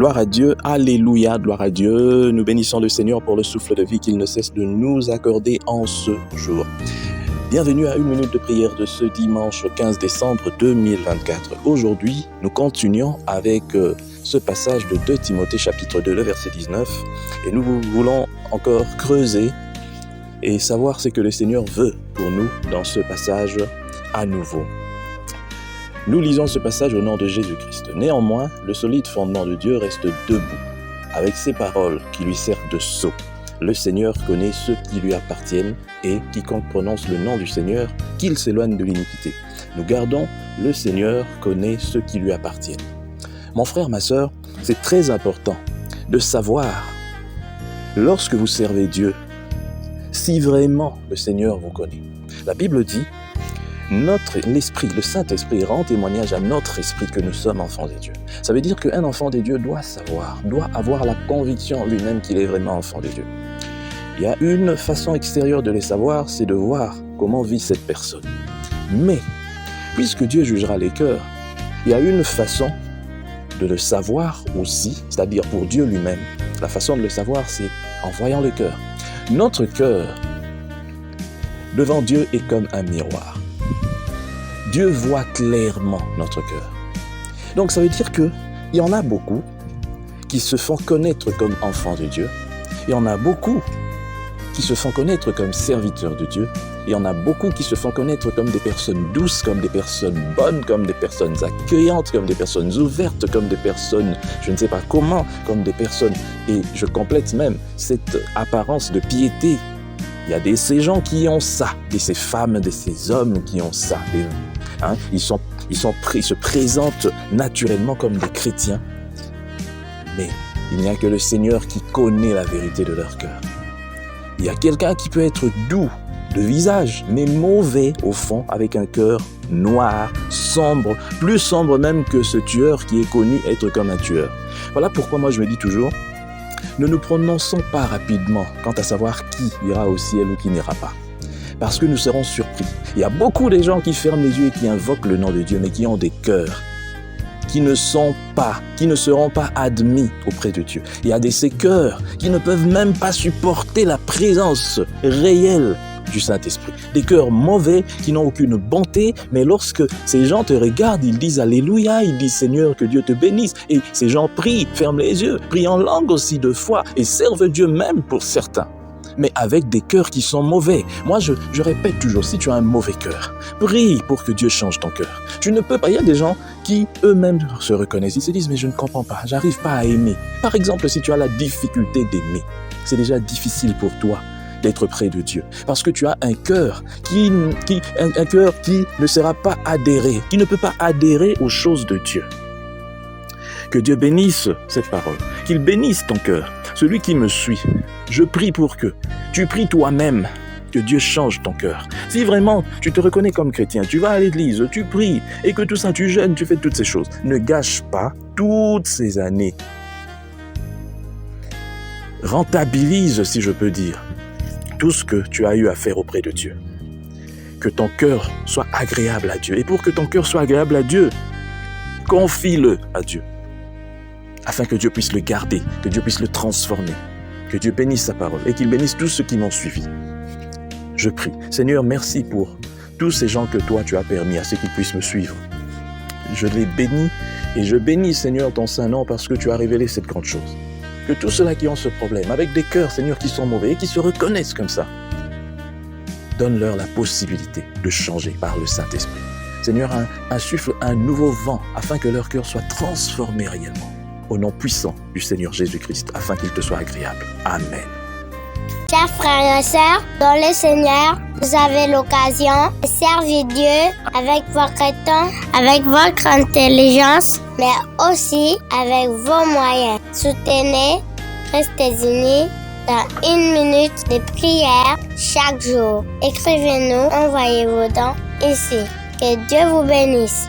Gloire à Dieu, alléluia, gloire à Dieu. Nous bénissons le Seigneur pour le souffle de vie qu'il ne cesse de nous accorder en ce jour. Bienvenue à une minute de prière de ce dimanche 15 décembre 2024. Aujourd'hui, nous continuons avec ce passage de 2 Timothée chapitre 2, le verset 19. Et nous voulons encore creuser et savoir ce que le Seigneur veut pour nous dans ce passage à nouveau. Nous lisons ce passage au nom de Jésus-Christ. Néanmoins, le solide fondement de Dieu reste debout, avec ses paroles qui lui servent de sceau. Le Seigneur connaît ceux qui lui appartiennent et quiconque prononce le nom du Seigneur, qu'il s'éloigne de l'iniquité. Nous gardons, le Seigneur connaît ceux qui lui appartiennent. Mon frère, ma sœur, c'est très important de savoir, lorsque vous servez Dieu, si vraiment le Seigneur vous connaît. La Bible dit, l'Esprit, le Saint-Esprit rend témoignage à notre esprit que nous sommes enfants de Dieu. Ça veut dire qu'un enfant de Dieu doit savoir, doit avoir la conviction lui-même qu'il est vraiment enfant de Dieu. Il y a une façon extérieure de le savoir, c'est de voir comment vit cette personne. Mais, puisque Dieu jugera les cœurs, il y a une façon de le savoir aussi, c'est-à-dire pour Dieu lui-même. La façon de le savoir, c'est en voyant le cœur. Notre cœur, devant Dieu, est comme un miroir. Dieu voit clairement notre cœur. Donc ça veut dire qu'il y en a beaucoup qui se font connaître comme enfants de Dieu. Il y en a beaucoup qui se font connaître comme serviteurs de Dieu. Il y en a beaucoup qui se font connaître comme des personnes douces, comme des personnes bonnes, comme des personnes accueillantes, comme des personnes ouvertes, comme des personnes, je ne sais pas comment, comme des personnes, et je complète même cette apparence de piété. Il y a ces gens qui ont ça, de ces femmes, de ces hommes qui ont ça. Ils se présentent naturellement comme des chrétiens. Mais il n'y a que le Seigneur qui connaît la vérité de leur cœur. Il y a quelqu'un qui peut être doux de visage, mais mauvais au fond, avec un cœur noir, sombre, plus sombre même que ce tueur qui est connu être comme un tueur. Voilà pourquoi moi je me dis toujours, ne nous prononçons pas rapidement quant à savoir qui ira au ciel ou qui n'ira pas. Parce que nous serons surpris. Il y a beaucoup de gens qui ferment les yeux et qui invoquent le nom de Dieu, mais qui ont des cœurs qui ne seront pas admis auprès de Dieu. Il y a ces cœurs qui ne peuvent même pas supporter la présence réelle du Saint-Esprit. Des cœurs mauvais qui n'ont aucune bonté, mais lorsque ces gens te regardent, ils disent Alléluia, ils disent Seigneur, que Dieu te bénisse. Et ces gens prient, ferment les yeux, prient en langue aussi de foi et servent Dieu même pour certains. Mais avec des cœurs qui sont mauvais. Moi, je répète toujours, si tu as un mauvais cœur, prie pour que Dieu change ton cœur. Tu ne peux pas, il y a des gens qui eux-mêmes se reconnaissent, ils se disent, mais je ne comprends pas, j'arrive pas à aimer. Par exemple, si tu as la difficulté d'aimer, c'est déjà difficile pour toi d'être près de Dieu. Parce que tu as un cœur qui ne sera pas adhéré, qui ne peut pas adhérer aux choses de Dieu. Que Dieu bénisse cette parole, qu'il bénisse ton cœur. Celui qui me suit, je prie pour que tu pries toi-même, que Dieu change ton cœur. Si vraiment tu te reconnais comme chrétien, tu vas à l'église, tu pries, et que tout ça, tu jeûnes, tu fais toutes ces choses, ne gâche pas toutes ces années. Rentabilise, si je peux dire, tout ce que tu as eu à faire auprès de Dieu. Que ton cœur soit agréable à Dieu. Et pour que ton cœur soit agréable à Dieu, confie-le à Dieu. Afin que Dieu puisse le garder, que Dieu puisse le transformer, que Dieu bénisse sa parole et qu'il bénisse tous ceux qui m'ont suivi. Je prie. Seigneur, merci pour tous ces gens que toi tu as permis à ceux qui puissent me suivre. Je les bénis et je bénis, Seigneur, ton saint nom parce que tu as révélé cette grande chose. Que tous ceux-là qui ont ce problème, avec des cœurs, Seigneur, qui sont mauvais et qui se reconnaissent comme ça, donne-leur la possibilité de changer par le Saint-Esprit. Seigneur, insuffle un nouveau vent afin que leur cœur soit transformé réellement. Au nom puissant du Seigneur Jésus-Christ, afin qu'il te soit agréable. Amen. Chers frères et sœurs, dans le Seigneur, vous avez l'occasion de servir Dieu avec votre temps, avec votre intelligence, mais aussi avec vos moyens. Soutenez, restez unis dans une minute de prière chaque jour. Écrivez-nous, envoyez vos dons ici. Que Dieu vous bénisse.